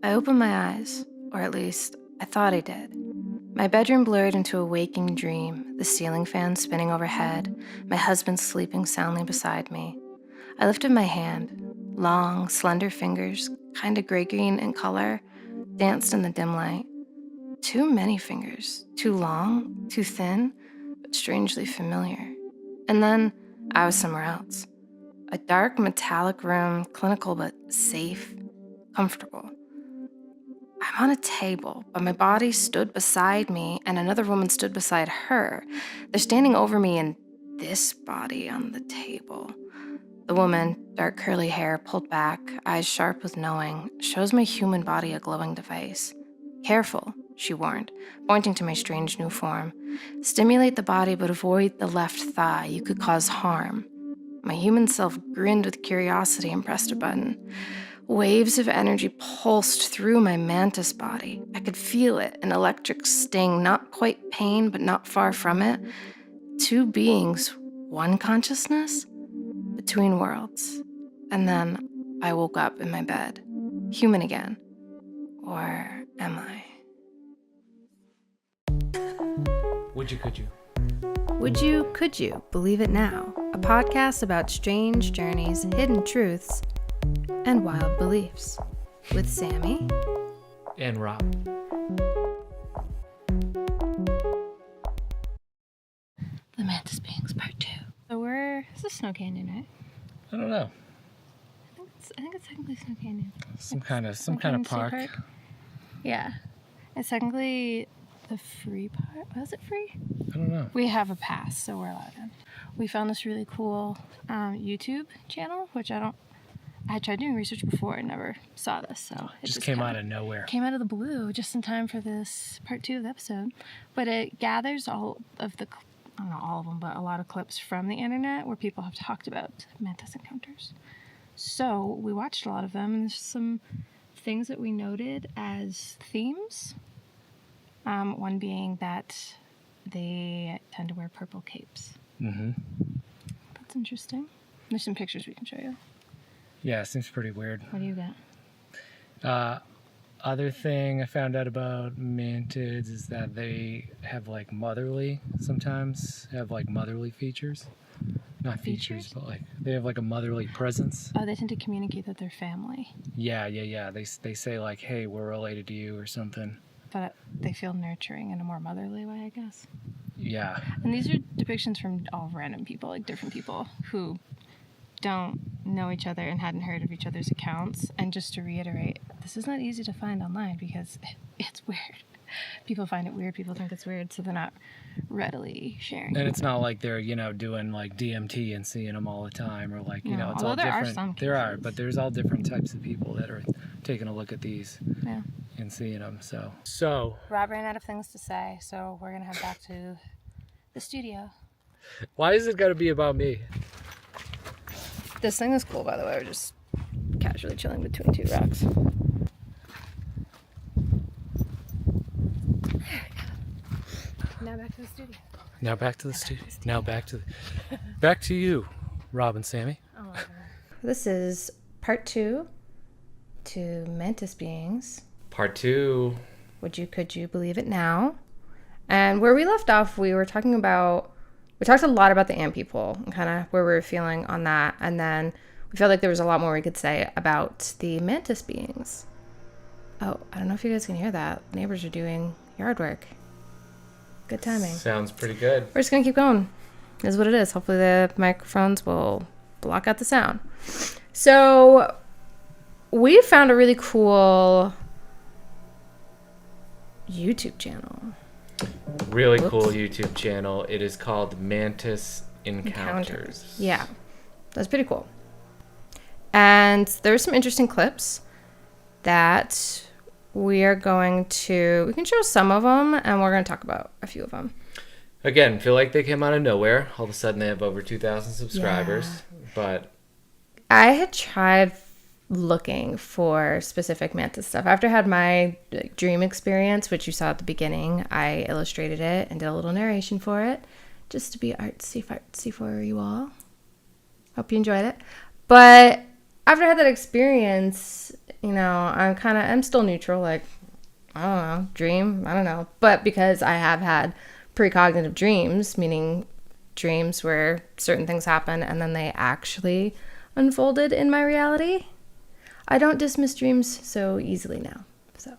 I opened my eyes, or at least I thought I did. My bedroom blurred into a waking dream, the ceiling fan spinning overhead, my husband sleeping soundly beside me. I lifted my hand. Long, slender fingers, kind of gray-green in color, danced in the dim light. Too many fingers, too long, too thin, but strangely familiar. And then I was somewhere else. A dark, metallic room, clinical but safe, comfortable. I'm on a table, but my body stood beside me, and another woman stood beside her. They're standing over me in this body on the table. The woman, dark curly hair pulled back, eyes sharp with knowing, shows my human body a glowing device. Careful, she warned, pointing to my strange new form. Stimulate the body, but avoid the left thigh. You could cause harm. My human self grinned with curiosity and pressed a button. Waves of energy pulsed through my mantis body. I could feel it, an electric sting, not quite pain, but not far from it. Two beings, one consciousness, between worlds. And then I woke up in my bed, human again. Or am I? Would you, could you? Would you, could you believe it now? A podcast about strange journeys, hidden truths, and wild beliefs. With Sami And Rob. The Mantis Beings Part 2. So it's a snow canyon, right? I don't know. I think it's technically Snow Canyon. Some kind of park. Yeah. It's technically the free part. Was it free? I don't know. We have a pass, so we're allowed in. We found this really cool YouTube channel, which I tried doing research before and never saw this, so it just came out of nowhere. Came out of the blue just in time for this part 2 of the episode. But it gathers all of the, I don't know all of them, but a lot of clips from the internet where people have talked about mantis encounters. So we watched a lot of them, and there's some things that we noted as themes. One being that they tend to wear purple capes. Mm-hmm. That's interesting. There's some pictures we can show you. Yeah, it seems pretty weird. What do you got? Other thing I found out about mantids is that they have sometimes have motherly features. Not features, but they have a motherly presence. Oh, they tend to communicate that they're family. Yeah. They say hey, we're related to you or something. But they feel nurturing in a more motherly way, I guess. Yeah. And these are depictions from all random people, different people who don't know each other and hadn't heard of each other's accounts. And just to reiterate, this is not easy to find online because it's weird. People find it weird, people think it's weird, so they're not readily sharing. And it's not like they're, doing DMT and seeing them all the time or it's although all there different. Are some cases. There are, but there's all different types of people that are taking a look at these yeah. and seeing them. So Rob ran out of things to say, so we're going to head back to the studio. Why is it got to be about me? This thing is cool, by the way. We're just casually chilling between two rocks. Now back to the studio. Now back to the studio. Now back to you, Rob and Sami. Oh my God. This is part 2 to Mantis Beings. Part 2. Would you, could you believe it now? And where we left off, we talked a lot about the ant people and kind of where we were feeling on that. And then we felt like there was a lot more we could say about the Mantis Beings. Oh, I don't know if you guys can hear that. Neighbors are doing yard work. Good timing. Sounds pretty good. We're just going to keep going. Is what it is. Hopefully the microphones will block out the sound. So we found a really cool YouTube channel. Really cool YouTube channel. It is called Mantis Encounters. Yeah. That's pretty cool. And there's some interesting clips that we can show some of them, and we're going to talk about a few of them. Again, feel like they came out of nowhere. All of a sudden, they have over 2,000 subscribers. Yeah. But I had tried looking for specific mantis stuff. After I had my dream experience, which you saw at the beginning, I illustrated it and did a little narration for it, just to be artsy for you all. Hope you enjoyed it. But after I had that experience, I'm still neutral. Like, I don't know, dream, I don't know. But because I have had precognitive dreams, meaning dreams where certain things happen and then they actually unfolded in my reality, I don't dismiss dreams so easily now. So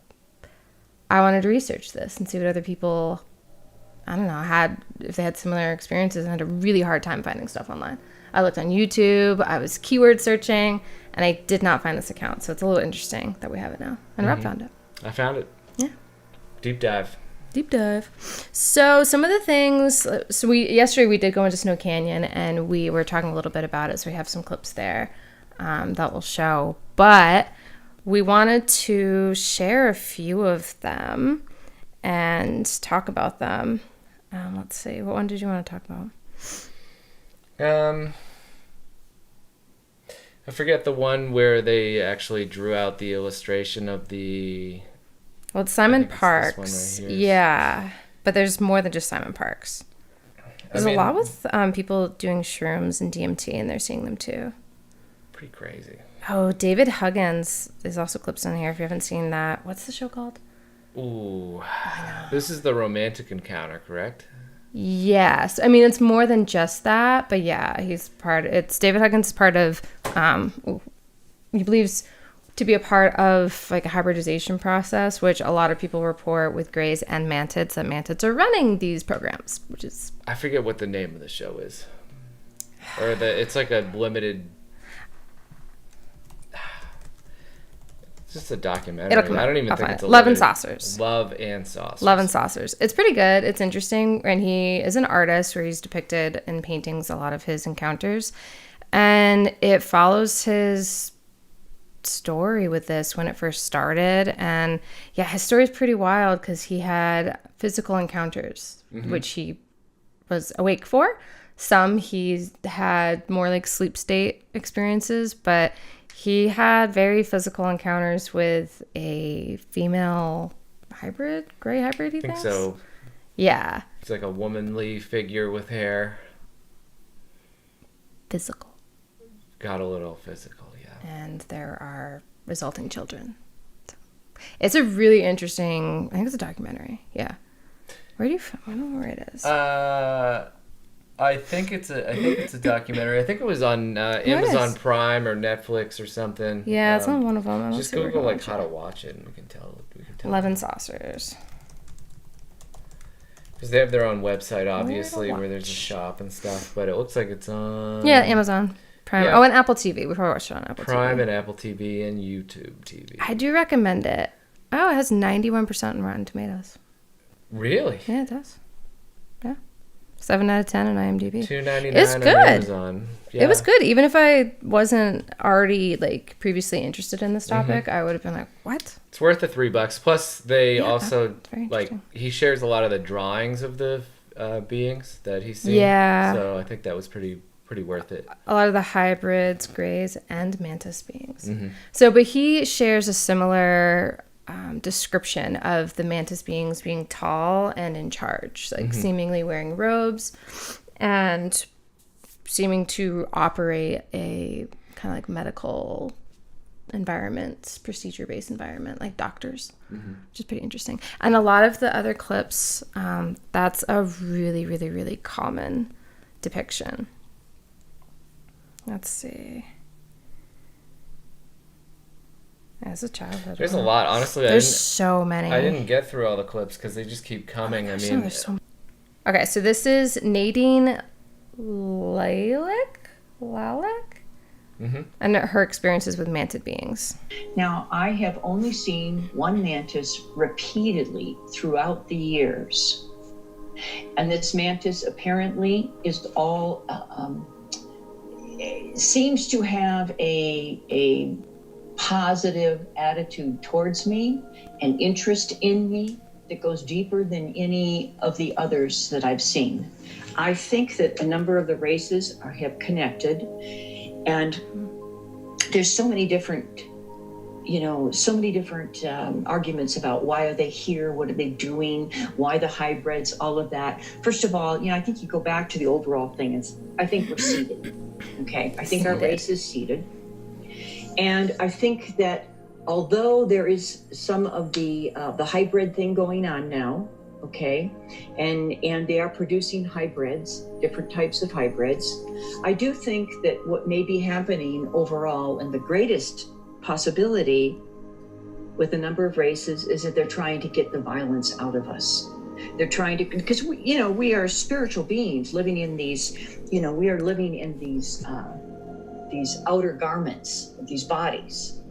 I wanted to research this and see what other people, I don't know, if they had similar experiences, and had a really hard time finding stuff online. I looked on YouTube, I was keyword searching, and I did not find this account. So it's a little interesting that we have it now. And Rob found it. I found it. Yeah. Deep dive. So some of the things, yesterday we did go into Snow Canyon, and we were talking a little bit about it. So we have some clips there that will show. But we wanted to share a few of them and talk about them. Let's see. What one did you want to talk about? I forget the one where they actually drew out the illustration of the... Well, it's Simon It's Parks. this one right here. Yeah. But there's more than just Simon Parks. There's a lot with people doing shrooms and DMT, and they're seeing them too. Pretty crazy. Oh, David Huggins. There's also clips on here if you haven't seen that. What's the show called? Ooh. This is the romantic encounter, correct? Yes. I mean, it's more than just that, but yeah, David Huggins is part of, he believes to be a part of like a hybridization process, which a lot of people report with Greys and Mantids, that Mantids are running these programs, which is... I forget what the name of the show is. Or it's like a limited... It's just a documentary. I don't even think it's a Love and limited... Saucers. Love and Saucers. Love and Saucers. It's pretty good. It's interesting. And he is an artist where he's depicted in paintings a lot of his encounters. And it follows his story with this when it first started. And yeah, his story is pretty wild because he had physical encounters, which he was awake for. Some he's had more like sleep state experiences, but he had very physical encounters with a female gray hybrid, I think so. Yeah. It's like a womanly figure with hair. Physical. Got a little physical, yeah. And there are resulting children. So it's a really interesting, I think it's a documentary. Yeah. I don't know where it is. I think it's a documentary. I think it was on Amazon Prime or Netflix or something. Yeah, it's on one of them. Just Google like how to watch it, and we can tell. Love and Saucers. Because they have their own website, obviously, where there's a shop and stuff. But it looks like it's on... Yeah, Amazon Prime. Yeah. Oh, and Apple TV. We probably watched it on Apple Prime TV. and Apple TV and YouTube TV. I do recommend it. Oh, it has 91% on Rotten Tomatoes. Really? Yeah, it does. Yeah. 7 out of 10 on IMDb. $2.99 it's good. on Amazon. Yeah. It was good. Even if I wasn't already like previously interested in this topic, I would have been like, what? It's worth the $3. Plus, they also like he shares a lot of the drawings of the beings that he's seen. Yeah. So I think that was pretty worth it. A lot of the hybrids, Greys, and Mantis Beings. So, but he shares a similar description of the Mantis Beings being tall and in charge, like seemingly wearing robes and seeming to operate a kind of like medical environment, procedure-based environment, like doctors, which is pretty interesting. And a lot of the other clips, that's a really, really, really common depiction. Let's see. As a childhood. There's a lot, honestly. There's so many. I didn't get through all the clips because they just keep coming. Oh gosh, there's so many. Okay, so this is Nadine Lalick? And her experiences with Mantid beings. Now, I have only seen one mantis repeatedly throughout the years. And this mantis apparently is all, seems to have a positive attitude towards me, an interest in me that goes deeper than any of the others that I've seen. I think that a number of the races have connected, and there's so many different arguments about why are they here, what are they doing, why the hybrids, all of that. First of all, I think you go back to the overall thing. I think we're seated. Okay, I think our race is seated. And I think that although there is some of the hybrid thing going on now, okay, and they are producing hybrids, different types of hybrids, I do think that what may be happening overall, and the greatest possibility with a number of races, is that they're trying to get the violence out of us. They're trying to, because we are spiritual beings living in these, we are living in these outer garments of these bodies,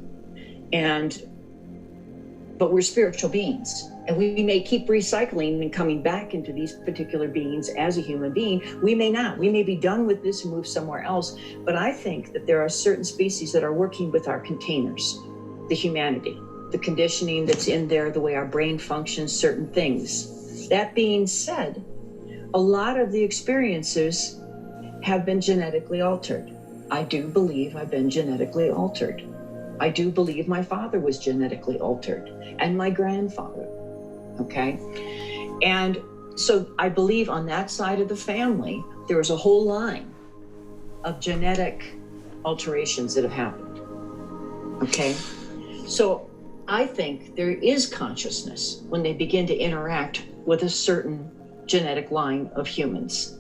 but we're spiritual beings, and we may keep recycling and coming back into these particular beings as a human being. We may not. We may be done with this and move somewhere else. But I think that there are certain species that are working with our containers, the humanity, the conditioning that's in there, the way our brain functions, certain things. That being said, a lot of the experiences have been genetically altered. I do believe I've been genetically altered. I do believe my father was genetically altered, and my grandfather, okay? And so I believe on that side of the family, there was a whole line of genetic alterations that have happened, okay? So I think there is consciousness when they begin to interact with a certain genetic line of humans.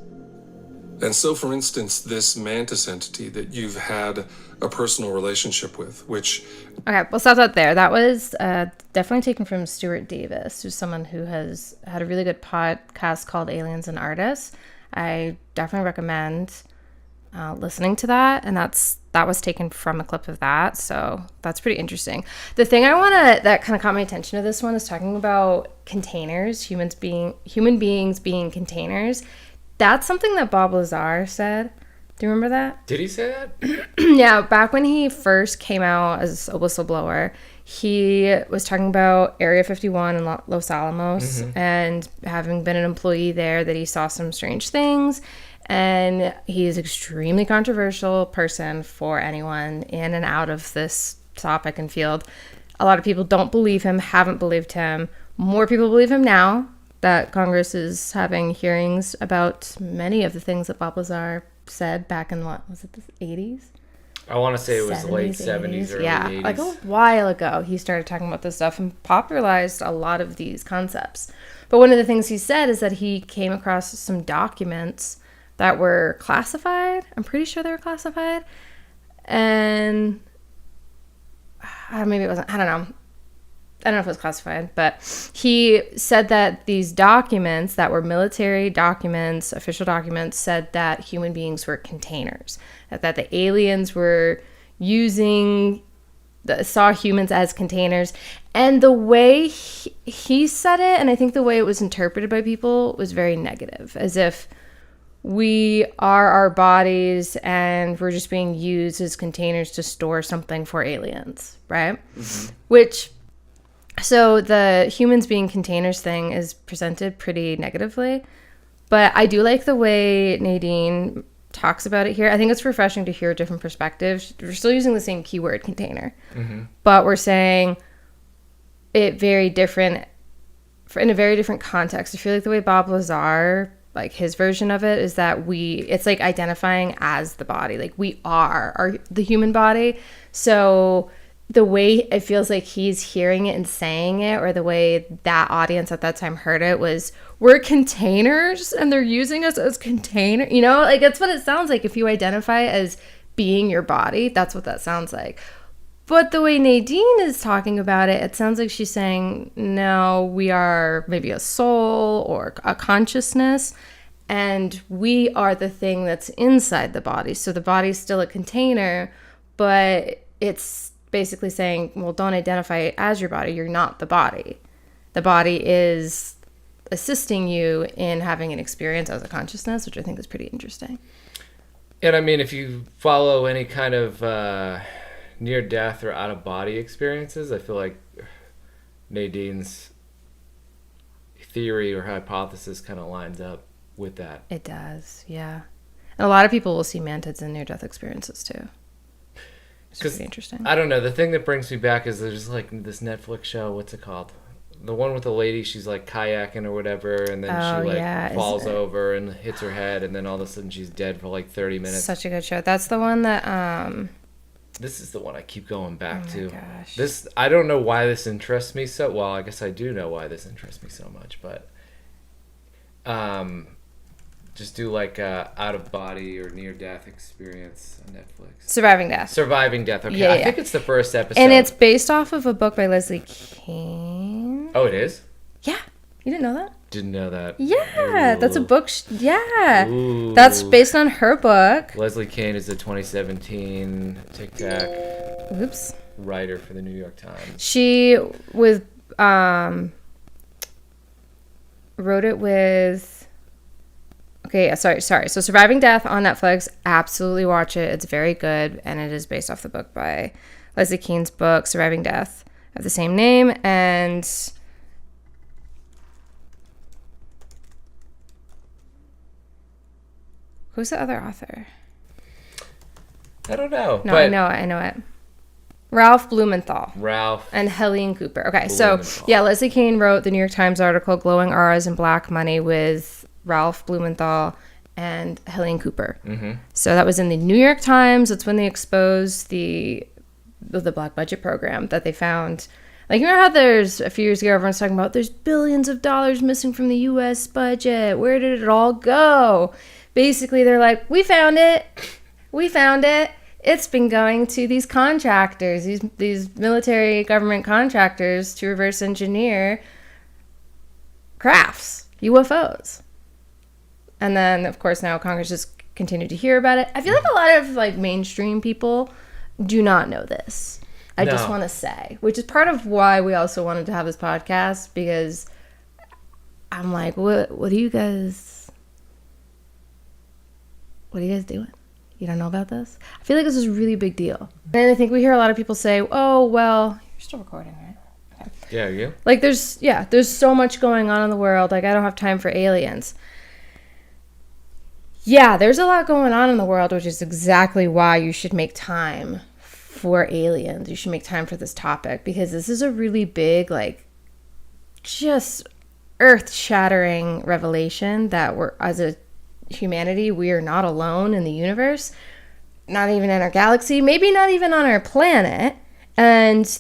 And so, for instance, this mantis entity that you've had a personal relationship with, which... Okay, we'll stop that there. That was definitely taken from Stuart Davis, who's someone who has had a really good podcast called Aliens and Artists. I definitely recommend listening to that, and that was taken from a clip of that, so that's pretty interesting. The thing that kind of caught my attention to this one is talking about containers, human beings being containers. That's something that Bob Lazar said. Do you remember that? Did he say that? Yeah, back when he first came out as a whistleblower, he was talking about Area 51 in Los Alamos, and having been an employee there, that he saw some strange things. And he's an extremely controversial person for anyone in and out of this topic and field. A lot of people don't believe him, haven't believed him. More people believe him now that Congress is having hearings about many of the things that Bob Lazar said back in, what was it, the 80s? I want to say it was late 70s, early 80s. Like a while ago, he started talking about this stuff and popularized a lot of these concepts. But one of the things he said is that he came across some documents that were classified. I'm pretty sure they were classified. And maybe it wasn't. I don't know. I don't know if it was classified, but he said that these documents that were military documents, official documents, said that human beings were containers, that the aliens were saw humans as containers. And the way he said it, and I think the way it was interpreted by people, was very negative, as if we are our bodies and we're just being used as containers to store something for aliens, right? Mm-hmm. So the humans being containers thing is presented pretty negatively, but I do like the way Nadine talks about it here. I think it's refreshing to hear different perspectives. We're still using the same keyword, container, but we're saying it very different, in a very different context. I feel like the way Bob Lazar, like his version of it, is that it's like identifying as the body, like we are the human body. So the way it feels like he's hearing it and saying it, or the way that audience at that time heard it, was, we're containers and they're using us as container. Like that's what it sounds like. If you identify as being your body, that's what that sounds like. But the way Nadine is talking about it, it sounds like she's saying, no, we are maybe a soul or a consciousness, and we are the thing that's inside the body. So the body's still a container, but it's basically saying, well, don't identify it as your body. You're not the body. The body is assisting you in having an experience as a consciousness, which I think is pretty interesting. And I mean, if you follow any kind of near-death or out-of-body experiences, I feel like Nadine's theory or hypothesis kind of lines up with that. It does, yeah. And a lot of people will see mantids in near-death experiences too. It's pretty interesting. I don't know. The thing that brings me back is there's like this Netflix show. What's it called? The one with the lady. She's like kayaking or whatever, and then she falls over and hits her head, and then all of a sudden she's dead for like 30 minutes. Such a good show. That's the one that This is the one I keep going back Oh to. my gosh. This, I don't know why this interests me so well. I guess I do know why this interests me so much, but just do like a out of body or near death experience on Netflix. Surviving Death. Surviving Death. Okay, Yeah, I yeah. think it's the first episode. And it's based off of a book by Leslie Kean. Oh, it is? Yeah. You didn't know that? Didn't know that. Yeah, that's a Ooh. book. Yeah. Ooh. That's based on her book. Leslie Kean is the 2017 Tic Tac Oops. writer for the New York Times. She with wrote it with okay, sorry. So Surviving Death on Netflix, absolutely watch it. It's very good, and it is based off the book by Leslie Kean's book, Surviving Death, of the same name. And who's the other author? I don't know. No, but I know it. Ralph Blumenthal. Ralph. And Helene Cooper. Okay, so Blumenthal. yeah, Leslie Kean wrote the New York Times article "Glowing Auras and Black Money" with Ralph Blumenthal and Helene Cooper. Mm-hmm. So that was in the New York Times. That's when they exposed the black budget program that they found. Like, you know how there's a few years ago everyone's talking about there's billions of dollars missing from the U.S. budget. Where did it all go? Basically, they're like, we found it. We found it. It's been going to these contractors, these military government contractors to reverse engineer crafts, UFOs. And then, of course, now Congress just continued to hear about it. I feel like a lot of like mainstream people do not know this. I just No. want to say, which is part of why we also wanted to have this podcast, because I'm like, what are you guys doing? You don't know about this? I feel like this is a really big deal. And I think we hear a lot of people say, oh, well, you're still recording, right? Okay. Yeah, you? Like, there's so much going on in the world. Like, I don't have time for aliens. Yeah, there's a lot going on in the world, which is exactly why you should make time for aliens. You should make time for this topic, because this is a really big, like, just earth-shattering revelation that we're, as a humanity, we are not alone in the universe, not even in our galaxy, maybe not even on our planet. And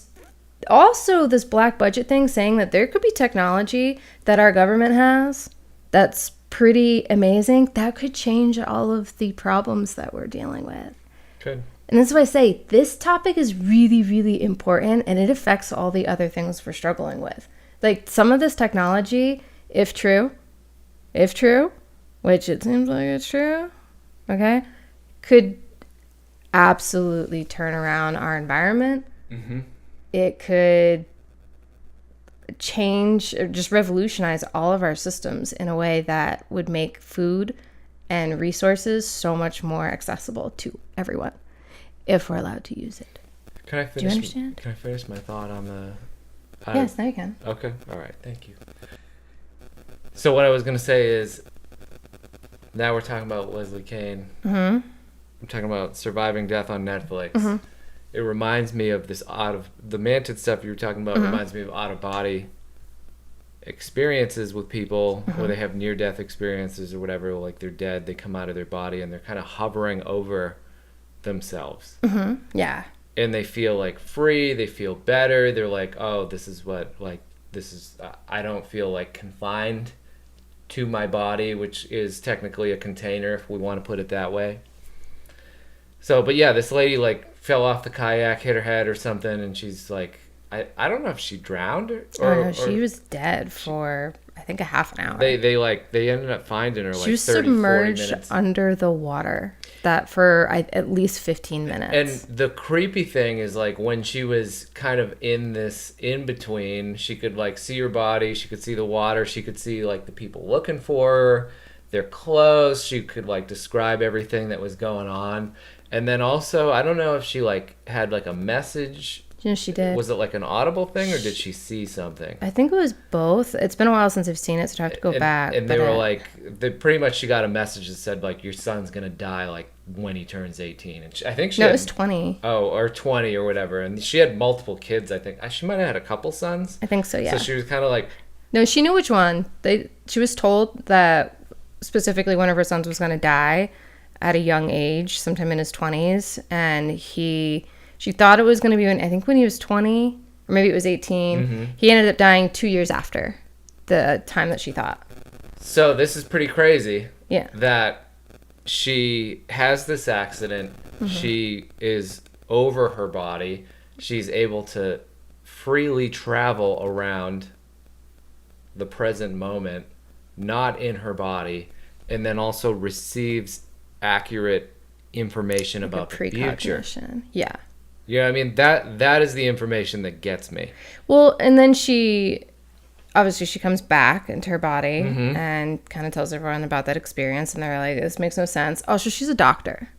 also this black budget thing, saying that there could be technology that our government has that's pretty amazing that could change all of the problems that we're dealing with. Good. And that's why I say this topic is really, really important, and it affects all the other things we're struggling with. Like, some of this technology, if true, which it seems like it's true, okay, could absolutely turn around our environment. Mm-hmm. It could change or just revolutionize all of our systems in a way that would make food and resources so much more accessible to everyone if we're allowed to use it. Can I finish? Do you understand? Can I finish my thought on the? Yes, now you can. Okay. All right. Thank you. So what I was gonna say is, now we're talking about Leslie Kean. Mm-hmm. I'm talking about Surviving Death on Netflix. Mm-hmm. It reminds me of this the Mantid stuff you were talking about. Mm-hmm. Reminds me of out of body experiences with people Mm-hmm. where they have near death experiences or whatever. Like, they're dead, they come out of their body and they're kind of hovering over themselves. Mm-hmm. Yeah. And they feel like free, they feel better. They're like, oh, this is I don't feel like confined to my body, which is technically a container if we want to put it that way. So, but yeah, this lady like fell off the kayak, hit her head or something, and she's like, I don't know if she drowned or She was dead for, I think, a half an hour. they ended up finding her like She was 30, 40 submerged minutes. under the water that for at least 15 minutes. And the creepy thing is, like, when she was kind of in this in between, she could like see her body, she could see the water, she could see like the people looking for her, their clothes, she could like describe everything that was going on. And then also, I don't know if she like had like a message. You know, she did. Was it like an audible thing, or did she see something? I think it was both. It's been a while since I've seen it, so I have to go back. And they but were like, pretty much she got a message that said like, your son's gonna die like when he turns 18. And I think she no, had, it was 20. Oh, or 20 or whatever. And she had multiple kids. I think she might have had a couple sons. I think so, yeah. So she was kind of like, No, she knew which one. She was told that specifically one of her sons was going to die at a young age, sometime in his 20s, and She thought it was going to be when he was 20, or maybe it was 18. He ended up dying 2 years after the time that she thought. So this is pretty crazy. Yeah. That she has this accident. She is over her body. She's able to freely travel around the present moment, not in her body, and then also receives accurate information about the future. Precognition. Yeah. You know what I mean? That is the information that gets me. Well, and then she comes back into her body and kind of tells everyone about that experience, and they're like, this makes no sense. Oh, so she's a doctor.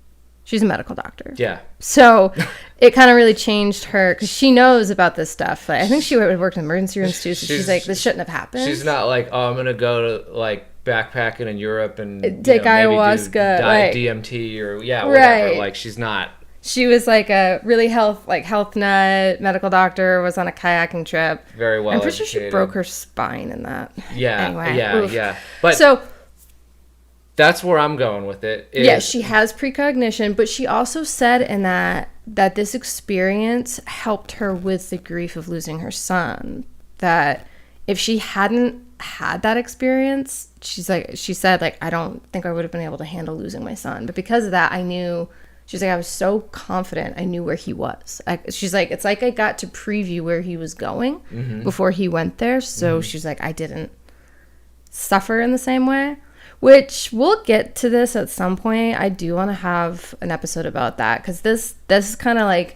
She's a medical doctor. Yeah. So it kind of really changed her, because she knows about this stuff. Like, I think she worked in emergency rooms too, so she's like, this shouldn't have happened. She's not like, oh, I'm going to go to like backpacking in Europe and take ayahuasca, maybe do like, DMT or whatever. Right. Like, she's not. She was like a really health nut medical doctor, was on a kayaking trip. Very well I'm pretty sure she educated. broke her spine in that. Yeah, anyway, yeah. But so that's where I'm going with it. Yeah, she has precognition, but she also said in that this experience helped her with the grief of losing her son. That if she hadn't had that experience, she said, I don't think I would have been able to handle losing my son. But because of that, I knew. She's like, I was so confident I knew where he was. She's like, it's like I got to preview where he was going before he went there. So she's like, I didn't suffer in the same way, which we'll get to this at some point. I do want to have an episode about that, because this is kind of like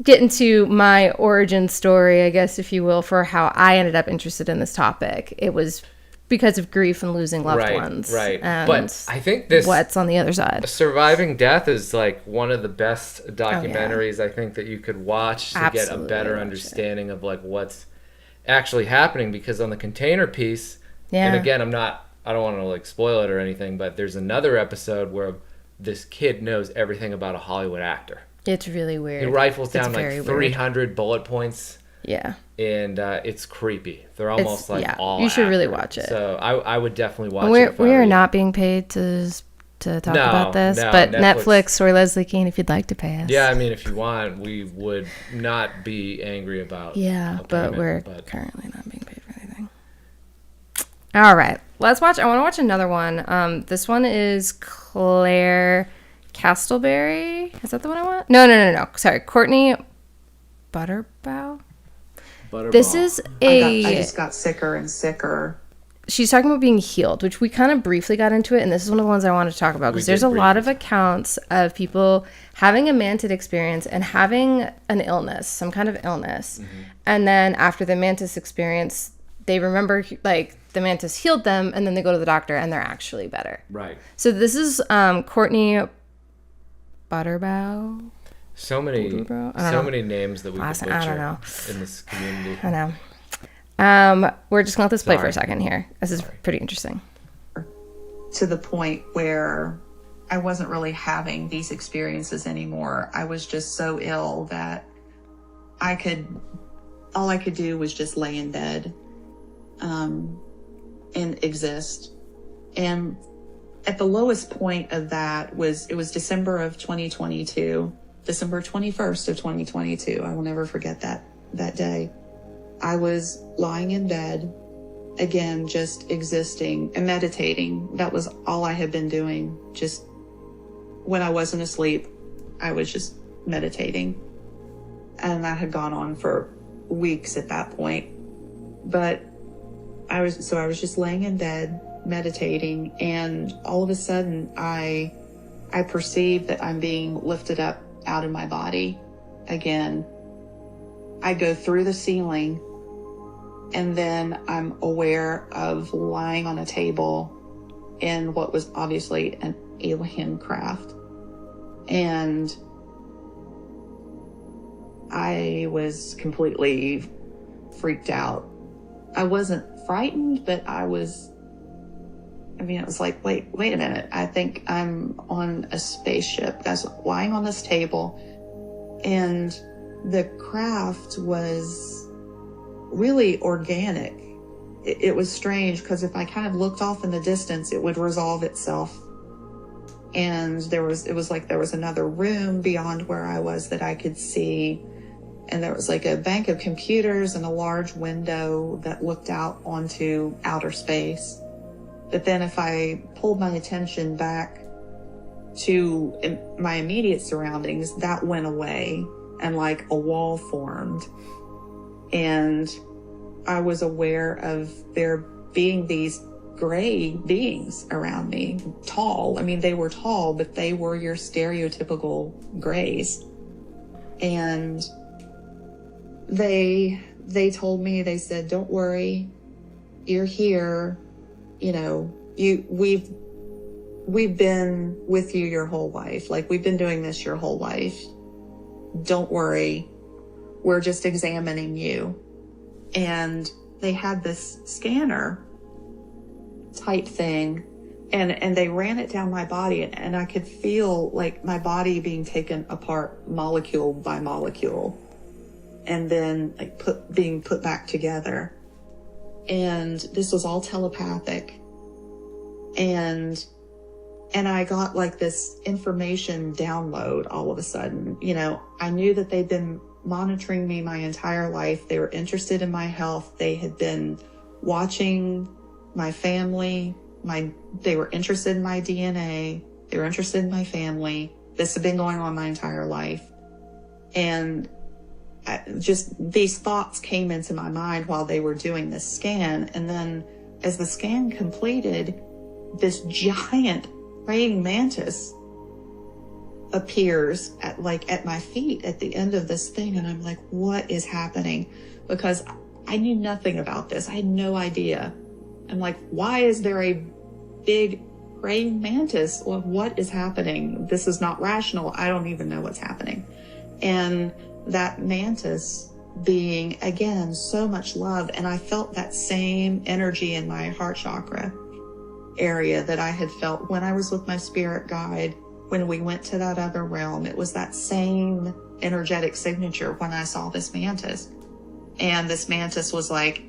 get into my origin story, I guess, if you will, for how I ended up interested in this topic. It was because of grief and losing loved ones. Right. And but I think this what's on the other side. Surviving Death is like one of the best documentaries I think that you could watch to get a better understanding of like what's actually happening, because on the container piece, and again, I don't want to like spoil it or anything, but there's another episode where this kid knows everything about a Hollywood actor. It's really weird. He rifles down like 300 bullet points. Yeah. And it's creepy. They're almost all you should really accurate. watch it. So I would definitely watch it. We are not being paid to talk about this, but Netflix or Leslie Keane, if you'd like to pay us. Yeah, I mean, if you want, we would not be angry about. Yeah, but we're currently not being paid for anything. All right, let's watch. I want to watch another one. This one is Claire Castleberry. Is that the one I want? No. Sorry, Courtney Butterbaugh. This is I just got sicker and sicker. She's talking about being healed, which we kind of briefly got into it, and this is one of the ones I wanted to talk about, because there's a lot of accounts of people having a mantid experience and having an illness, some kind of illness, and then after the mantis experience, they remember like the mantis healed them, and then they go to the doctor and they're actually better. Right. So this is Courtney Butterbaugh. So many names that we could butcher in this community. I know. We're just gonna let this play for a second here. This is pretty interesting. To the point where I wasn't really having these experiences anymore. I was just so ill that all I could do was just lay in bed, and exist. And at the lowest point of that was December of 2022. December 21st of 2022. I will never forget that day. I was lying in bed, again, just existing and meditating. That was all I had been doing. Just when I wasn't asleep, I was just meditating. And that had gone on for weeks at that point. But I was just laying in bed, meditating, and all of a sudden I perceive that I'm being lifted up out of my body again. I go through the ceiling, and then I'm aware of lying on a table in what was obviously an alien craft. And I was completely freaked out. I wasn't frightened, but it was like, wait a minute. I think I'm on a spaceship. I was lying on this table, and the craft was really organic. It was strange, because if I kind of looked off in the distance, it would resolve itself. And it was like there was another room beyond where I was that I could see. And there was like a bank of computers and a large window that looked out onto outer space. But then if I pulled my attention back to my immediate surroundings, that went away and like a wall formed. And I was aware of there being these gray beings around me, tall. I mean, they were tall, but they were your stereotypical grays. And they told me, they said, don't worry, you're here. You know, we've been with you your whole life. Like, we've been doing this your whole life. Don't worry. We're just examining you. And they had this scanner type thing, and they ran it down my body, and I could feel like my body being taken apart molecule by molecule, and then like being put back together. And this was all telepathic. And I got like this information download all of a sudden. You know, I knew that they'd been monitoring me my entire life. They were interested in my health. They had been watching my family. They were interested in my DNA. They were interested in my family. This had been going on my entire life. And just these thoughts came into my mind while they were doing this scan. And then as the scan completed, this giant praying mantis appears at my feet at the end of this thing. And I'm like, what is happening? Because I knew nothing about this. I had no idea. I'm like, why is there a big praying mantis? Well, what is happening? This is not rational. I don't even know what's happening. And that mantis being, again, so much love. And I felt that same energy in my heart chakra area that I had felt when I was with my spirit guide, when we went to that other realm. It was that same energetic signature when I saw this mantis. And this mantis was like,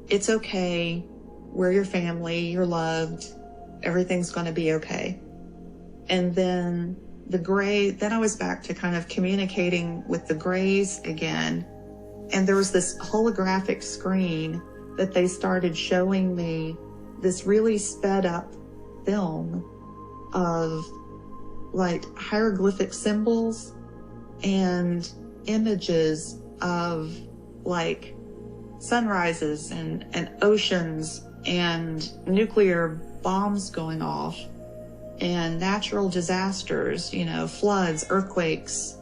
it's okay. We're your family. You're loved. Everything's going to be okay. And then then I was back to kind of communicating with the grays again. And there was this holographic screen that they started showing me, this really sped up film of like hieroglyphic symbols and images of like sunrises and oceans and nuclear bombs going off and natural disasters, you know, floods, earthquakes,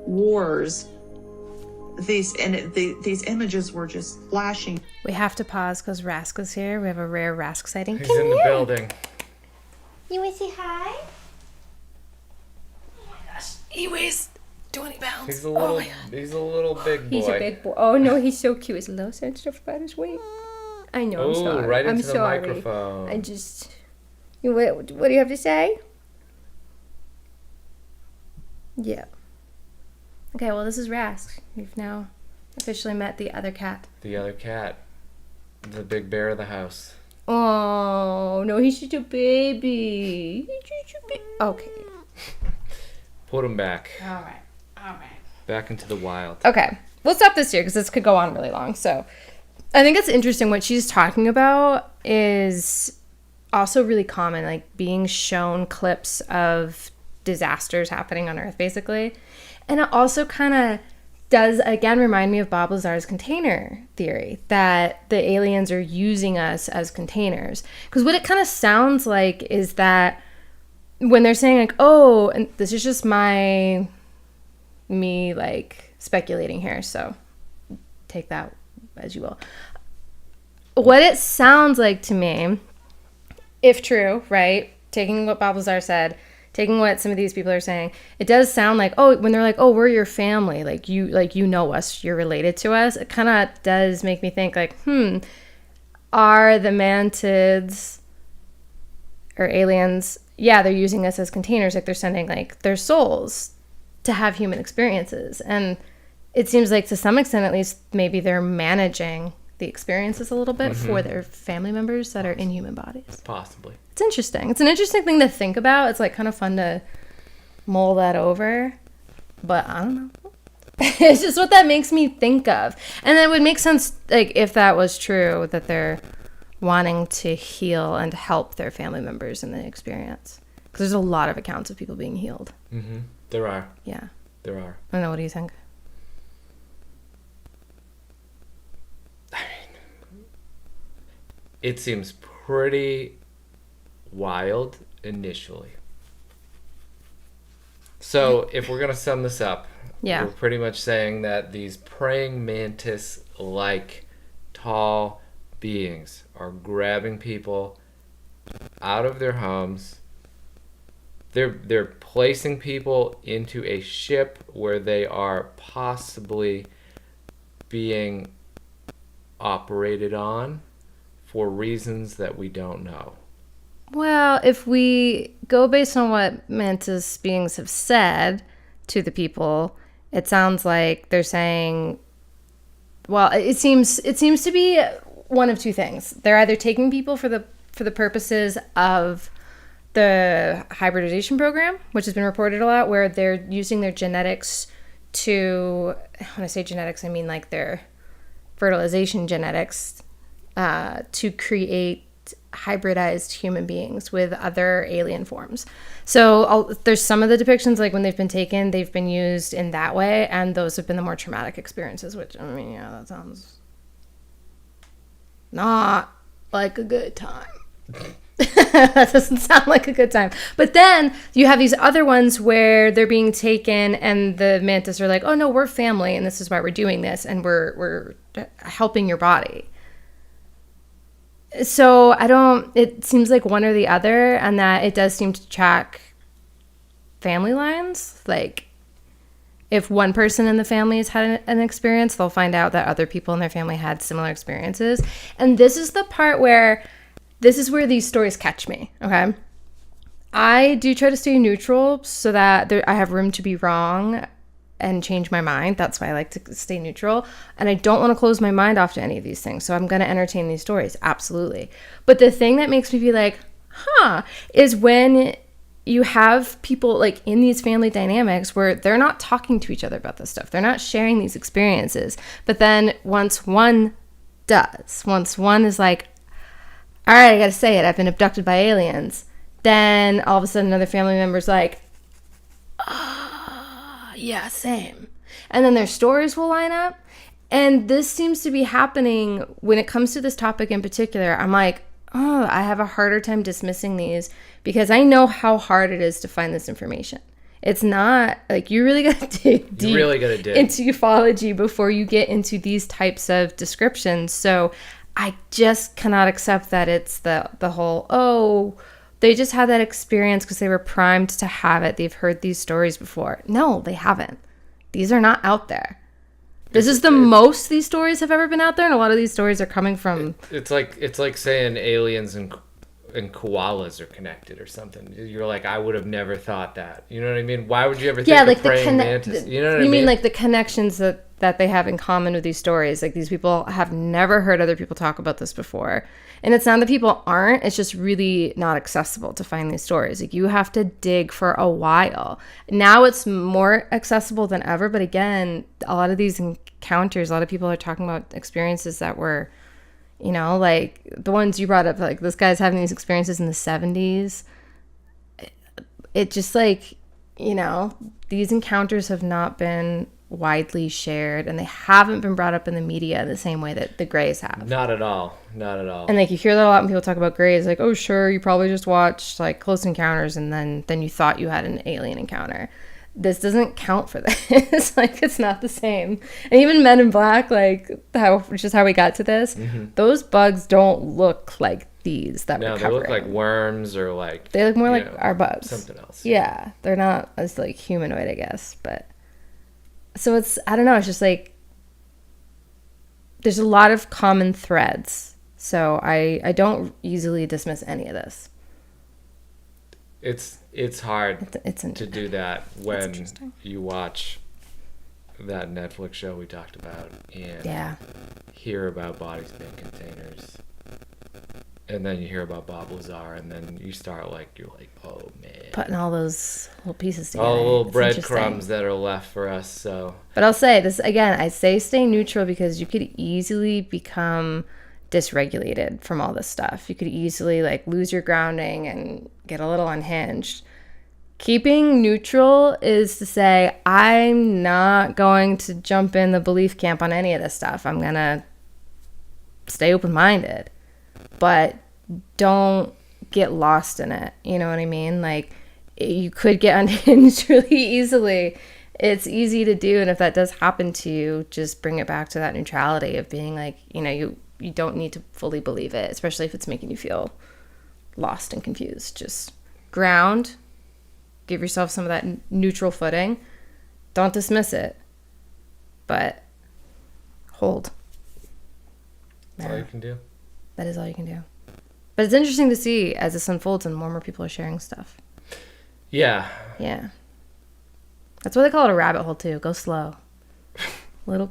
wars. These images were just flashing. We have to pause because Rask is here. We have a rare Rask sighting. He's in the building. You want to say hi? Oh my gosh, he weighs 20 pounds. He's a little big boy. He's a big boy. Oh no, he's so cute. He's a little sensitive about his weight. I know. I'm sorry. Right into I'm the sorry. microphone. What do you have to say? Yeah. Okay, well, this is Rask. We've now officially met the other cat. The other cat. The big bear of the house. Oh, no, he's just a baby. Okay. Put him back. All right. Back into the wild. Okay, we'll stop this here because this could go on really long. So I think it's interesting. What she's talking about is also really common, like being shown clips of disasters happening on Earth, basically. And it also kind of does, again, remind me of Bob Lazar's container theory, that the aliens are using us as containers. Because what it kind of sounds like is that when they're saying, like, oh, and this is just me, like, speculating here, so take that as you will. What it sounds like to me, if true, right, taking what Bob Lazar said, taking what some of these people are saying, it does sound like, oh, when they're like, oh, we're your family, like you know us, you're related to us, it kind of does make me think like, are the Mantids or aliens, yeah, they're using us as containers, like they're sending like their souls to have human experiences. And it seems like to some extent, at least, maybe they're managing the experiences a little bit for their family members that are in human bodies. Possibly. It's interesting. It's an interesting thing to think about. It's like kind of fun to mull that over, but I don't know. It's just what that makes me think of. And it would make sense, like, if that was true, that they're wanting to heal and help their family members in the experience. Because there's a lot of accounts of people being healed. There are. Yeah. There are. I don't know. What do you think? I mean, it seems pretty wild initially. So if we're going to sum this up, Yeah. we're pretty much saying that these praying mantis-like tall beings are grabbing people out of their homes. They're placing people into a ship where they are possibly being operated on for reasons that we don't know. Well, if we go based on what Mantis beings have said to the people, it sounds like they're saying, well, it seems to be one of two things. They're either taking people for the purposes of the hybridization program, which has been reported a lot, where they're using their genetics to, when I say genetics, I mean like their fertilization genetics, to create hybridized human beings with other alien forms. So there's some of the depictions, like when they've been taken, they've been used in that way, and those have been the more traumatic experiences, which, I mean, yeah, that sounds not like a good time. That doesn't sound like a good time. But then you have these other ones where they're being taken and the mantis are like, oh no, we're family and this is why we're doing this, and we're helping your body. So it seems like one or the other, and that it does seem to track family lines. Like, if one person in the family has had an experience, they'll find out that other people in their family had similar experiences. And this is the part where these stories catch me, okay? I do try to stay neutral so that I have room to be wrong and change my mind. That's why I like to stay neutral. And I don't want to close my mind off to any of these things. So I'm going to entertain these stories. Absolutely. But the thing that makes me be like, is when you have people like in these family dynamics where they're not talking to each other about this stuff. They're not sharing these experiences. But then once one is like, all right, I got to say it, I've been abducted by aliens. Then all of a sudden another family member's like, yeah, same. And then their stories will line up. And this seems to be happening when it comes to this topic in particular. I'm like, I have a harder time dismissing these because I know how hard it is to find this information. It's not like you really got to dig deep into ufology before you get into these types of descriptions. So I just cannot accept that it's the whole, they just had that experience because they were primed to have it. They've heard these stories before. No, they haven't. These are not out there. This is the most these stories have ever been out there, and a lot of these stories are coming from... It's like saying aliens and koalas are connected or something. You're like, I would have never thought that. You know what I mean? Why would you ever think of praying mantis? You know what I mean? You mean like the connections that they have in common with these stories? Like, these people have never heard other people talk about this before. And it's not that people aren't, it's just really not accessible to find these stories. Like, you have to dig for a while. Now it's more accessible than ever, but again, a lot of these encounters, a lot of people are talking about experiences that were, you know, like the ones you brought up, like this guy's having these experiences in the 70s. It just like, you know, these encounters have not been widely shared, and they haven't been brought up in the media in the same way that the Greys have. Not at all. And like, you hear that a lot when people talk about Greys, like, oh sure, you probably just watched like Close Encounters and then you thought you had an alien encounter. This doesn't count for this. Like, it's not the same. And even Men in Black, like which is how we got to this, those bugs don't look like these that we're covering. No, they look like worms, or like, they look more like our bugs. Something else. Yeah, they're not as like humanoid, I guess, but so it's, I don't know, it's just like there's a lot of common threads. So I don't easily dismiss any of this. It's hard to do that when you watch that Netflix show we talked about and Yeah. hear about bodies being containers. And then you hear about Bob Lazar, and then you start you're like, oh man. Putting all those little pieces together. All the little It's breadcrumbs interesting. that are left for us, so. But I'll say this again, I say stay neutral because you could easily become dysregulated from all this stuff. You could easily lose your grounding and get a little unhinged. Keeping neutral is to say, I'm not going to jump in the belief camp on any of this stuff. I'm going to stay open-minded. But don't get lost in it. You know what I mean? You could get unhinged really easily. It's easy to do. And if that does happen to you, just bring it back to that neutrality of being you don't need to fully believe it, especially if it's making you feel lost and confused. Just ground. Give yourself some of that neutral footing. Don't dismiss it. But hold. That's all you can do. That is all you can do. But it's interesting to see as this unfolds and more people are sharing stuff. Yeah. Yeah. That's why they call it a rabbit hole too. Go slow. Little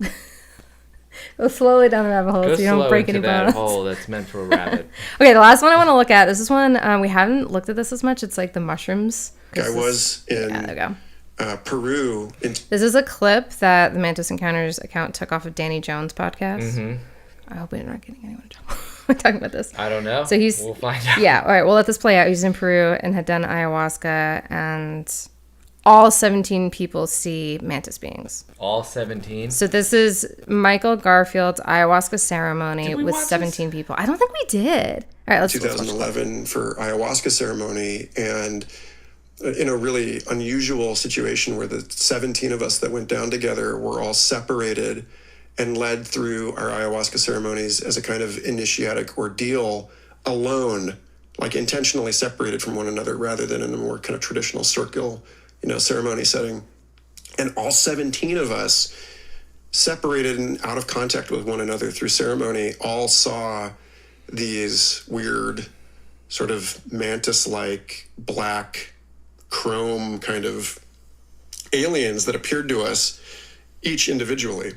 go slowly down the rabbit hole Go so you don't slow break into any that bones. hole that's meant for a rabbit. Okay, the last one I want to look at. This is one we haven't looked at this as much. It's the mushrooms. I was in Yeah, there we go. Peru. This is a clip that the Mantis Encounters account took off of Danny Jones' podcast. Mm-hmm. I hope we're not getting anyone in trouble. We're talking about this. I don't know. So We'll find out. Yeah, all right, we'll let this play out. He's in Peru and had done ayahuasca, and all 17 people see Mantis beings. All 17? So this is Michael Garfield's ayahuasca ceremony Did we with watch 17 people. I don't think we did. All right, let's 2011 for ayahuasca ceremony, and in a really unusual situation where the 17 of us that went down together were all separated and led through our ayahuasca ceremonies as a kind of initiatic ordeal alone, intentionally separated from one another rather than in a more kind of traditional circle, ceremony setting. And all 17 of us, separated and out of contact with one another through ceremony, all saw these weird sort of mantis-like black chrome kind of aliens that appeared to us each individually.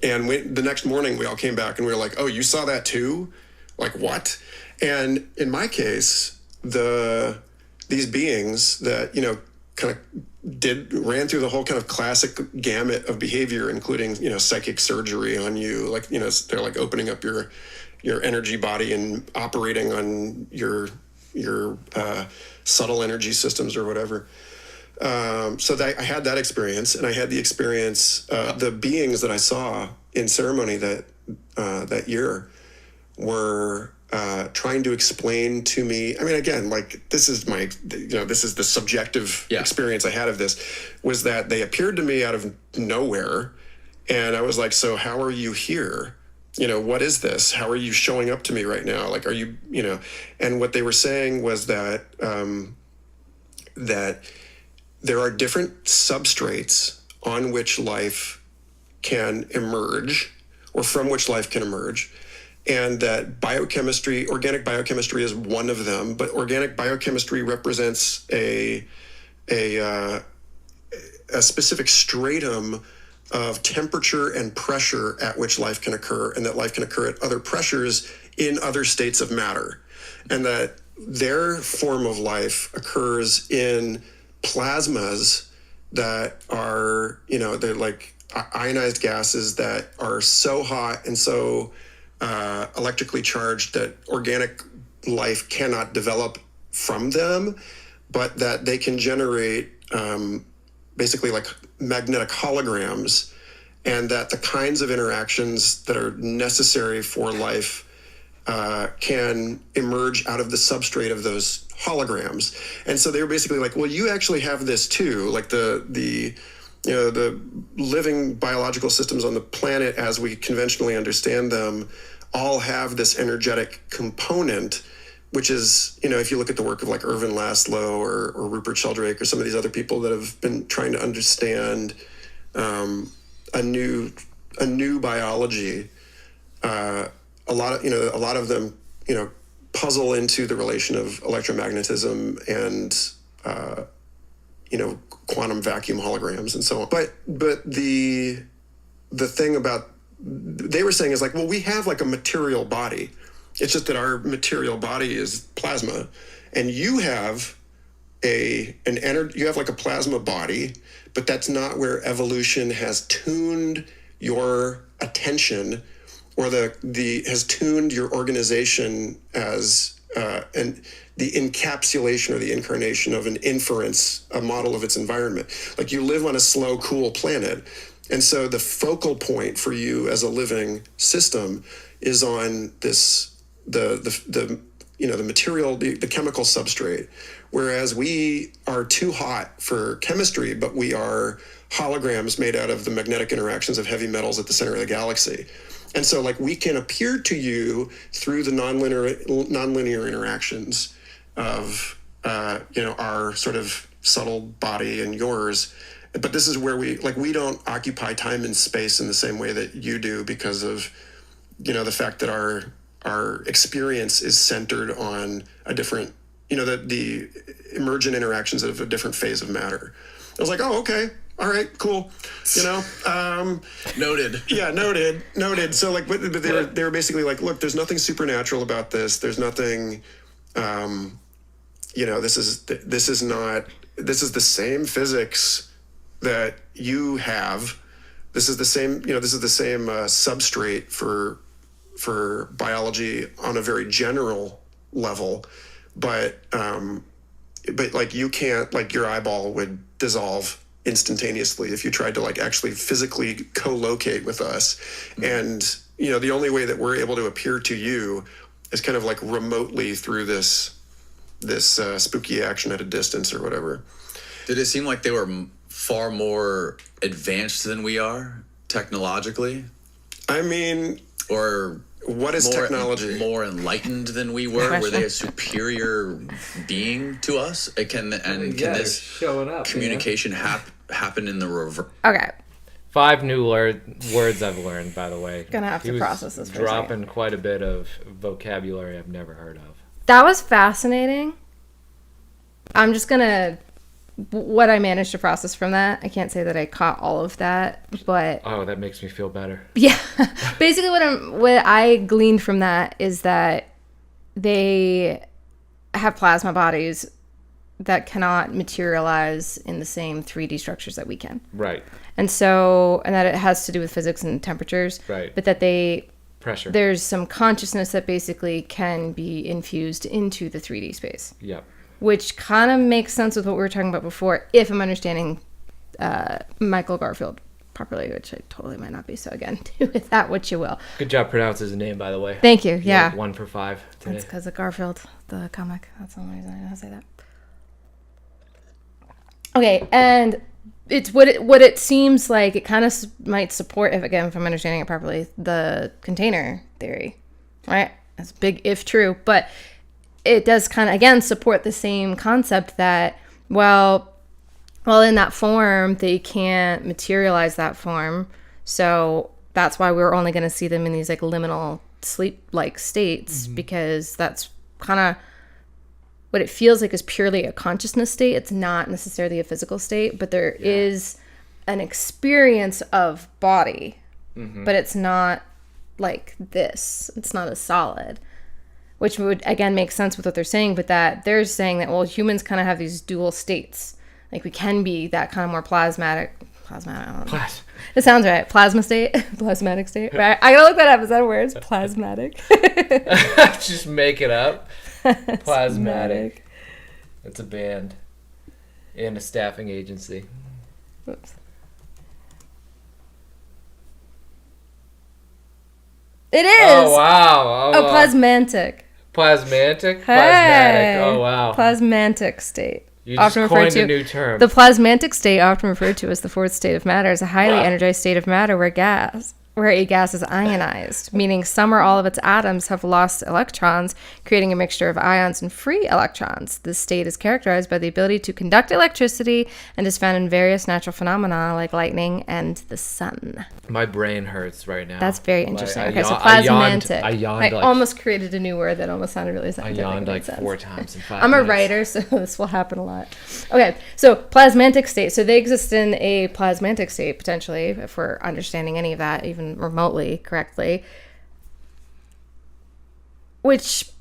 And the next morning we all came back and we were like, oh, you saw that too? What? And in my case, these beings that, kind of ran through the whole kind of classic gamut of behavior, including, psychic surgery on you. They're opening up your energy body and operating on your subtle energy systems or whatever. So I had that experience, and I had the experience, the beings that I saw in ceremony that year were trying to explain to me. I mean, again, this is this is the subjective experience I had of this, was that they appeared to me out of nowhere, and I was like, so how are you here? What is this? How are you showing up to me right now? Are you, and what they were saying was that, that there are different substrates on which life can emerge, or from which life can emerge, and that organic biochemistry is one of them, but organic biochemistry represents a specific stratum of temperature and pressure at which life can occur, and that life can occur at other pressures in other states of matter, and that their form of life occurs in plasmas that are, they're ionized gases that are so hot and so electrically charged that organic life cannot develop from them, but that they can generate basically magnetic holograms, and that the kinds of interactions that are necessary for life can emerge out of the substrate of those holograms. And so they were basically well, you actually have this too, the living biological systems on the planet as we conventionally understand them all have this energetic component, which is, if you look at the work of Irvin Laszlo or Rupert Sheldrake or some of these other people that have been trying to understand a new biology, a lot of them, puzzle into the relation of electromagnetism and quantum vacuum holograms and so on. But the thing about they were saying is like, well, we have like a material body. It's just that our material body is plasma, and you have you have like a plasma body, but that's not where evolution has tuned your attention, or has tuned your organization as and the encapsulation or the incarnation of an inference, a model of its environment. Like you live on a slow, cool planet. And so the focal point for you as a living system is on the material, the chemical substrate. Whereas we are too hot for chemistry, but we are holograms made out of the magnetic interactions of heavy metals at the center of the galaxy. And so like we can appear to you through the nonlinear interactions of our sort of subtle body and yours. But this is where we don't occupy time and space in the same way that you do, because of the fact that our experience is centered on a different, the emergent interactions of a different phase of matter. I was like, oh, okay. All right, cool. Noted. Yeah, noted. So like, but they were basically like, look, there's nothing supernatural about this. There's nothing, this is the same physics that you have. This is the same, substrate for biology on a very general level, but like you can't, like your eyeball would dissolve instantaneously if you tried to like actually physically co-locate with us. And the only way that we're able to appear to you is kind of like remotely through this spooky action at a distance or whatever. Did it seem like they were far more advanced than we are technologically? I mean, or what is technology? More enlightened than we were? Were they a superior being to us? Can this showing up, communication happen in the reverse? Okay. 5 new words I've learned, by the way. Gonna have to process this for a second. Dropping quite a bit of vocabulary I've never heard of. That was fascinating. I'm just gonna... What I managed to process from that, I can't say that I caught all of that, but... Oh, that makes me feel better. Yeah. Basically, what I gleaned from that is that they have plasma bodies that cannot materialize in the same 3D structures that we can. Right. And that it has to do with physics and temperatures. Right. But that Pressure. there's some consciousness that basically can be infused into the 3D space. Yep. Which kind of makes sense with what we were talking about before, if I'm understanding Michael Garfield properly, which I totally might not be. So again, do with that what you will. Good job pronouncing his name, by the way. Thank you. Yeah. Like 1 for 5 today. That's because of Garfield, the comic. That's the only reason I know how to say that. Okay, and it's what it seems like. It kind of might support, if I'm understanding it properly, the container theory, right? That's big if true, but it does kind of, again, support the same concept that, well, in that form, they can't materialize that form. So that's why we're only going to see them in these like liminal sleep-like states, because that's kind of what it feels like is purely a consciousness state. It's not necessarily a physical state, but there is an experience of body, but it's not like this. It's not as solid. Which would, again, make sense with what they're saying, but that they're saying that, well, humans kind of have these dual states. Like, we can be that kind of more plasmatic, I don't know. It sounds right. Plasmatic state. Right? I gotta look that up. Is that a word? It's plasmatic. Just make it up. Plasmatic. It's a band and a staffing agency. Oops. It is. Oh, wow. Plasmantic. Plasmantic? Hey. Plasmatic. Oh, wow. Plasmantic state. You just coined a new term. The plasmantic state, often referred to as the fourth state of matter, is a highly energized state of matter where gas where a gas is ionized, meaning some or all of its atoms have lost electrons, creating a mixture of ions and free electrons. This state is characterized by the ability to conduct electricity and is found in various natural phenomena like lightning and the sun. My brain hurts right now. That's very interesting. I Okay, so yawned- plasmantic. I yawned I like- almost created a new word that almost sounded really I scientific. yawned It like made sense. 4 times in 5 I'm minutes. a writer, so this will happen a lot. Okay, so plasmantic state. So they exist in a plasmantic state, potentially, if we're understanding any of that, even remotely correctly. Which,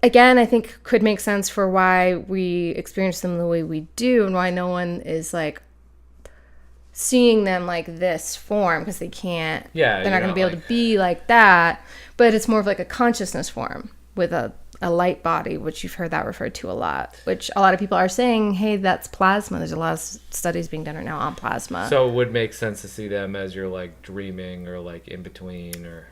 again, I think could make sense for why we experience them the way we do and why no one is, like, seeing them like this form, because they can't. Yeah, they're not going to be able to be like that. But it's more of like a consciousness form with a light body, which you've heard that referred to a lot, which a lot of people are saying, hey, that's plasma. There's a lot of studies being done right now on plasma. So it would make sense to see them as you're like dreaming or like in between or...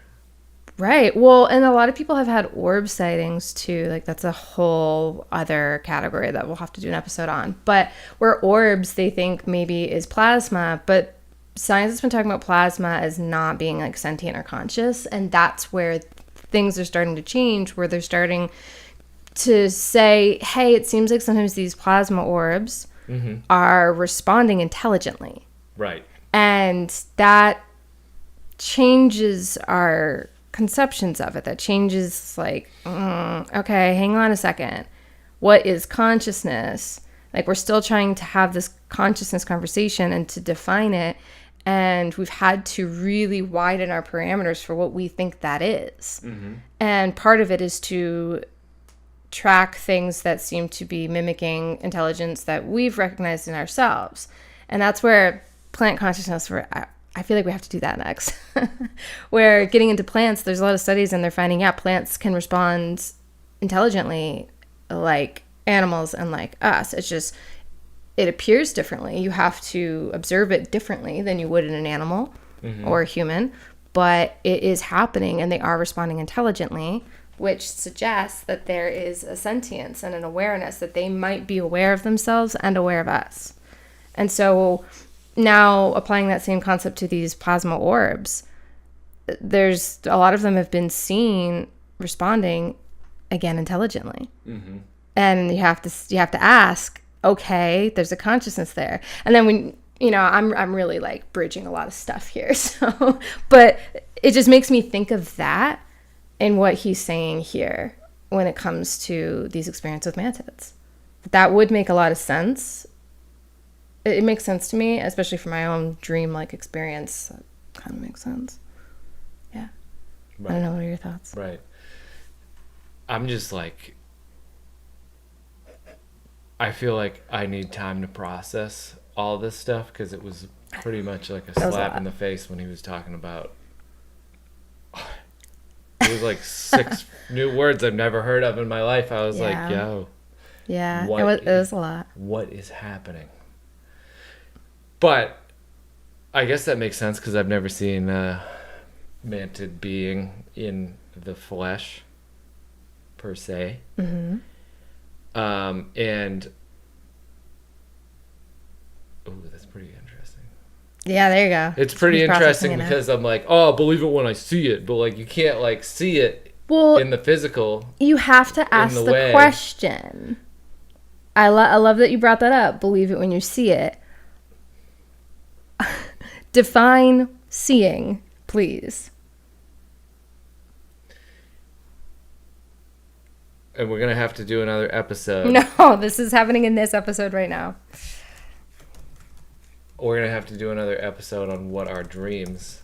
Right. Well, and a lot of people have had orb sightings too. Like that's a whole other category that we'll have to do an episode on. But where orbs they think maybe is plasma, but science has been talking about plasma as not being like sentient or conscious, and that's where things are starting to change, where they're starting to say, hey, it seems like sometimes these plasma orbs are responding intelligently. Right. And that changes our conceptions of it. That changes like, okay, hang on a second. What is consciousness? Like we're still trying to have this consciousness conversation and to define it. And we've had to really widen our parameters for what we think that is. And part of it is to track things that seem to be mimicking intelligence that we've recognized in ourselves. And that's where plant consciousness, I feel like we have to do that next. Where getting into plants, there's a lot of studies and they're finding, plants can respond intelligently like animals and like us. It's just, it appears differently. You have to observe it differently than you would in an animal or a human, but it is happening and they are responding intelligently, which suggests that there is a sentience and an awareness that they might be aware of themselves and aware of us. And so now applying that same concept to these plasma orbs, there's a lot of them have been seen responding again intelligently. And you have to ask, okay, there's a consciousness there. And then when, I'm really like bridging a lot of stuff here. So, but it just makes me think of that and what he's saying here when it comes to these experiences with mantids. That would make a lot of sense. It makes sense to me, especially for my own dream-like experience. That kind of makes sense. Yeah. Right. I don't know. What are your thoughts? Right. I'm just like... I feel like I need time to process all this stuff because it was pretty much like a slap in the face when he was talking about... It was like 6 new words I've never heard of in my life. I was like, yo. Yeah, it was a lot. What is happening? But I guess that makes sense because I've never seen a mantid being in the flesh, per se. And that's pretty interesting. Yeah, there you go. It's pretty interesting because I'm like, oh, believe it when I see it, but like you can't like see it in the physical. You have to ask the question. I love that you brought that up. Believe it when you see it. Define seeing, please. And we're going to have to do another episode. No, this is happening in this episode right now. We're going to have to do another episode on what are dreams.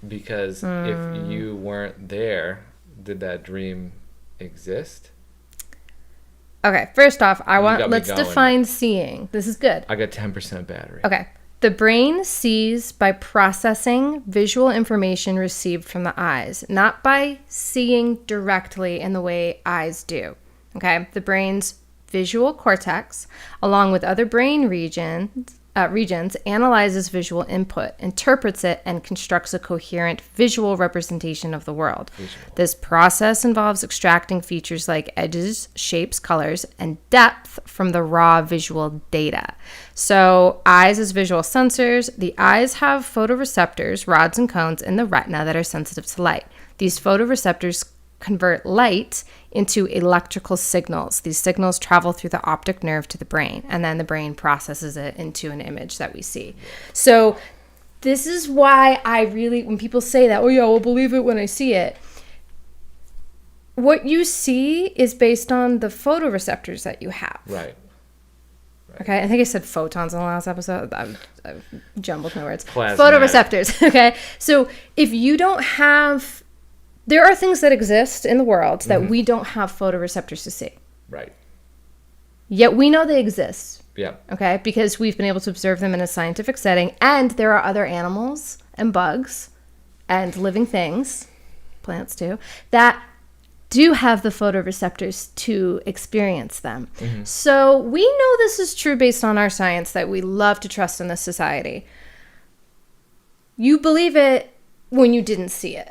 Because if you weren't there, did that dream exist? Okay, first off, let's define seeing. This is good. I got 10% battery. Okay. The brain sees by processing visual information received from the eyes, not by seeing directly in the way eyes do. Okay? The brain's visual cortex, along with other brain regions, regions, analyzes visual input, interprets it, and constructs a coherent visual representation of the world. This process involves extracting features like edges, shapes, colors, and depth from the raw visual data. So, eyes as visual sensors. The eyes have photoreceptors, rods and cones in the retina that are sensitive to light. These photoreceptors convert light into electrical signals. These signals travel through the optic nerve to the brain, and then the brain processes it into an image that we see. So this is why when people say that, oh yeah, we'll believe it when I see it. What you see is based on the photoreceptors that you have. Right. Okay, I think I said photons in the last episode. I've jumbled my words. Plasmatic. Photoreceptors, okay? So if you don't have... There are things that exist in the world that we don't have photoreceptors to see. Right. Yet we know they exist. Yeah. Okay? Because we've been able to observe them in a scientific setting. And there are other animals and bugs and living things, plants too, that do have the photoreceptors to experience them. So we know this is true based on our science that we love to trust in this society. You believe it when you didn't see it.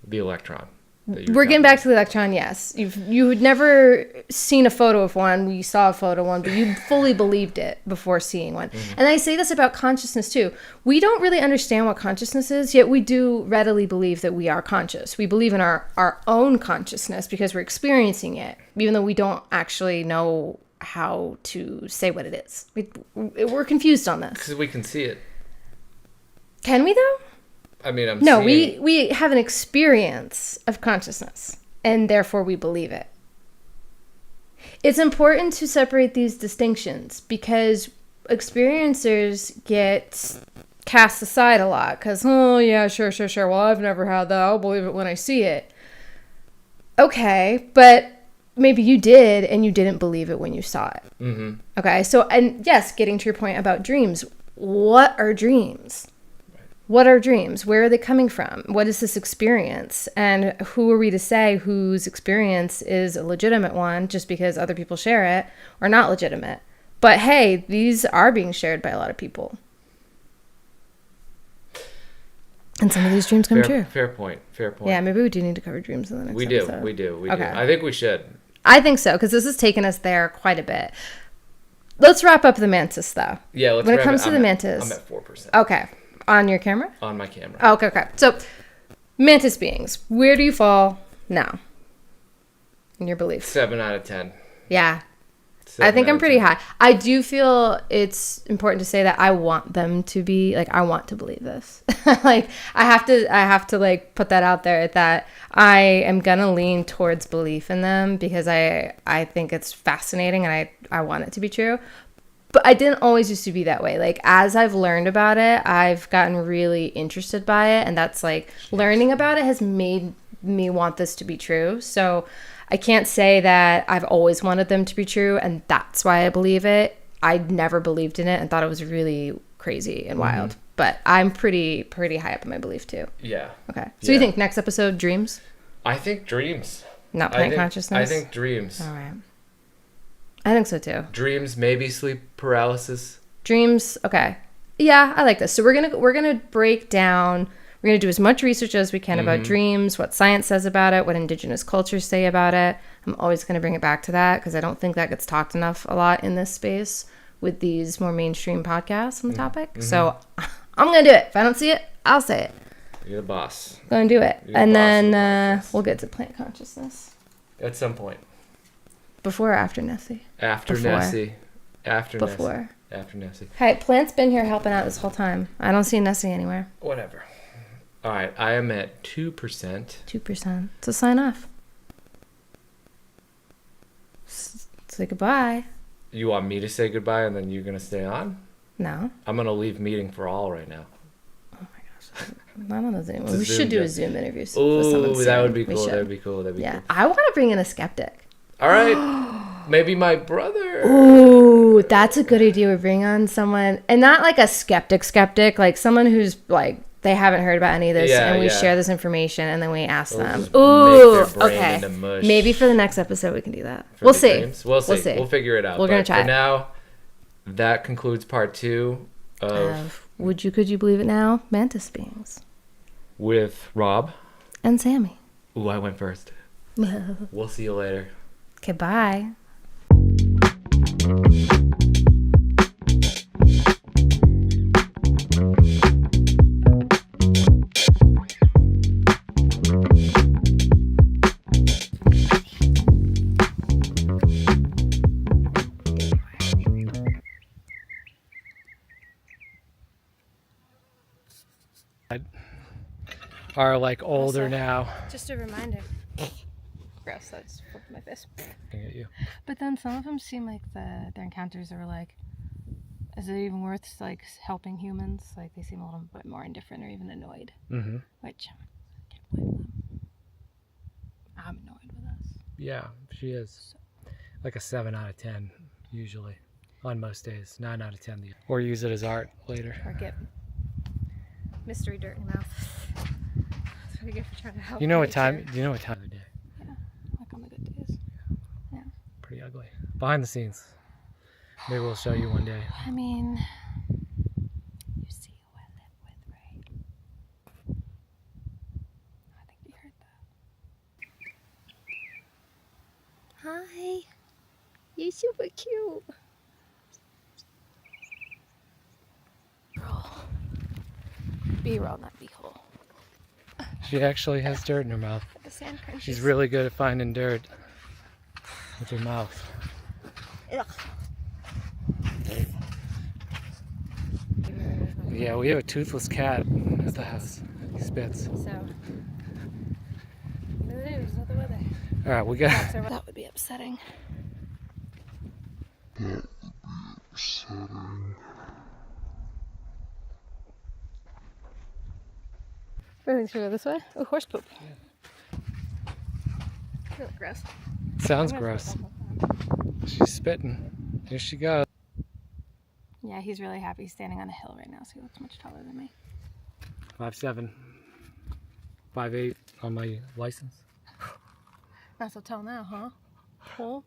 The electron. We're getting back to the electron, yes. You had never seen a photo of one. We saw a photo of one, but you fully believed it before seeing one. And I say this about consciousness too. We don't really understand what consciousness is, yet we do readily believe that we are conscious. We believe in our own consciousness because we're experiencing it, even though we don't actually know how to say what it is. We're confused on this. Because we can see it. Can we though? I mean, No, we have an experience of consciousness, and therefore we believe it. It's important to separate these distinctions because experiencers get cast aside a lot because, oh, yeah, sure. Well, I've never had that. I'll believe it when I see it. Okay, but maybe you did, and you didn't believe it when you saw it. Mm-hmm. Okay, so, and yes, getting to your point about dreams. What are dreams? What are dreams? Where are they coming from? What is this experience? And who are we to say whose experience is a legitimate one just because other people share it or not legitimate? But hey, these are being shared by a lot of people. And some of these dreams come true. Fair point. Yeah, maybe we do need to cover dreams in the next episode. We do. Okay. I think we should. I think so, because this has taken us there quite a bit. Let's wrap up the mantis, though. Yeah, let's When it comes to the mantis. I'm at 4%. Okay. On your camera? On my camera. Oh, okay. So, mantis beings, where do you fall now in your beliefs? 7 out of 10. Yeah. 7 I think out I'm of pretty 10. high. I do feel it's important to say that I want them to be, like, I want to believe this. Like, I have to, like, put that out there that I am going to lean towards belief in them because I think it's fascinating and I want it to be true. But I didn't always used to be that way. Like, as I've learned about it, I've gotten really interested by it. And that's, like, learning about it has made me want this to be true. So I can't say that I've always wanted them to be true. And that's why I believe it. I never believed in it and thought it was really crazy and wild. But I'm pretty high up in my belief, too. Yeah. Okay. So you think next episode, dreams? I think dreams. Not plant consciousness? I think dreams. All right. I think so too. Dreams, maybe sleep paralysis. Dreams, okay. Yeah, I like this. So we're gonna break down. We're gonna do as much research as we can about dreams, what science says about it, what indigenous cultures say about it. I'm always gonna bring it back to that because I don't think that gets talked enough a lot in this space with these more mainstream podcasts on the topic. So I'm gonna do it. If I don't see it, I'll say it. You're the boss. Gonna do it, You're and the boss then we'll get to plant consciousness At some point. before or after Nessie. After Before. Nessie. After Before. Nessie. After Nessie. Hey, Plant's been here helping out this whole time. I don't see Nessie anywhere. Whatever. All right, I am at 2%. 2%. So sign off. Say goodbye. You want me to say goodbye and then you're going to stay on? No. I'm going to leave meeting for all right now. Oh my gosh. Not on the Zoom. It's a We Zoom should do a joke. Zoom interview with someone Oh, soon. that would be We cool. should. That'd be cool. That'd be Yeah. cool. I want to bring in a skeptic. All right. Maybe my brother. Ooh, that's a good idea. We bring on someone, and not like a skeptic, like someone who's like, they haven't heard about any of this, Yeah, and we yeah. share this information, and then we ask them. just Ooh, make their brain okay. into mush. Maybe for the next episode we can do that. For We'll the see. dreams. We'll see. We'll figure it out. We're gonna But try. For now, that concludes part 2 of Could you believe it now? Mantis Beings. with Rob. And Sami. Ooh, I went first. We'll see you later. Okay, bye. Are like older now. Just a reminder. Gross, that's flipped my face. Looking at you. But then some of them seem like their encounters are like, is it even worth like helping humans? Like they seem a little bit more indifferent or even annoyed. Mm-hmm. Which I can't blame them. I'm annoyed with us. Yeah, she is. Like a 7 out of 10 usually. On most days, 9 out of 10. Or use it as art later. Or get mystery dirt in your mouth. That's what you get for trying to help. You know what nature. time? Do you know what time of the day? Yeah, like on the good days. Yeah. Pretty ugly. Behind the scenes. Maybe we'll show you one day. I mean, you see who I live with, right? I think you heard that. Hi. You're super cute. Roll. B-roll, not B-hole. She actually has dirt in her mouth. The sand crunches. She's really good at finding dirt with her mouth. Ugh. Yeah, we have a toothless cat at the house. He spits. So, the news, not the weather. All right, we got. That would be upsetting. Everything's gonna go this way? Oh, horse poop. Really gross. Sounds gross. She's spitting. Here she goes. Yeah, he's really happy. He's standing on a hill right now, so he looks much taller than me. 5'7", 5'8" on my license. Not so tall now, huh? Cool.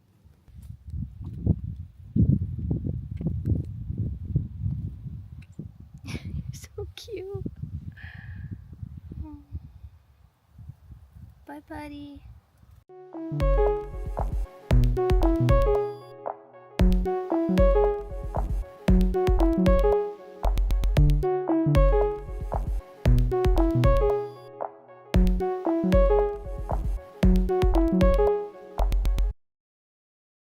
You're so cute. Bye, buddy.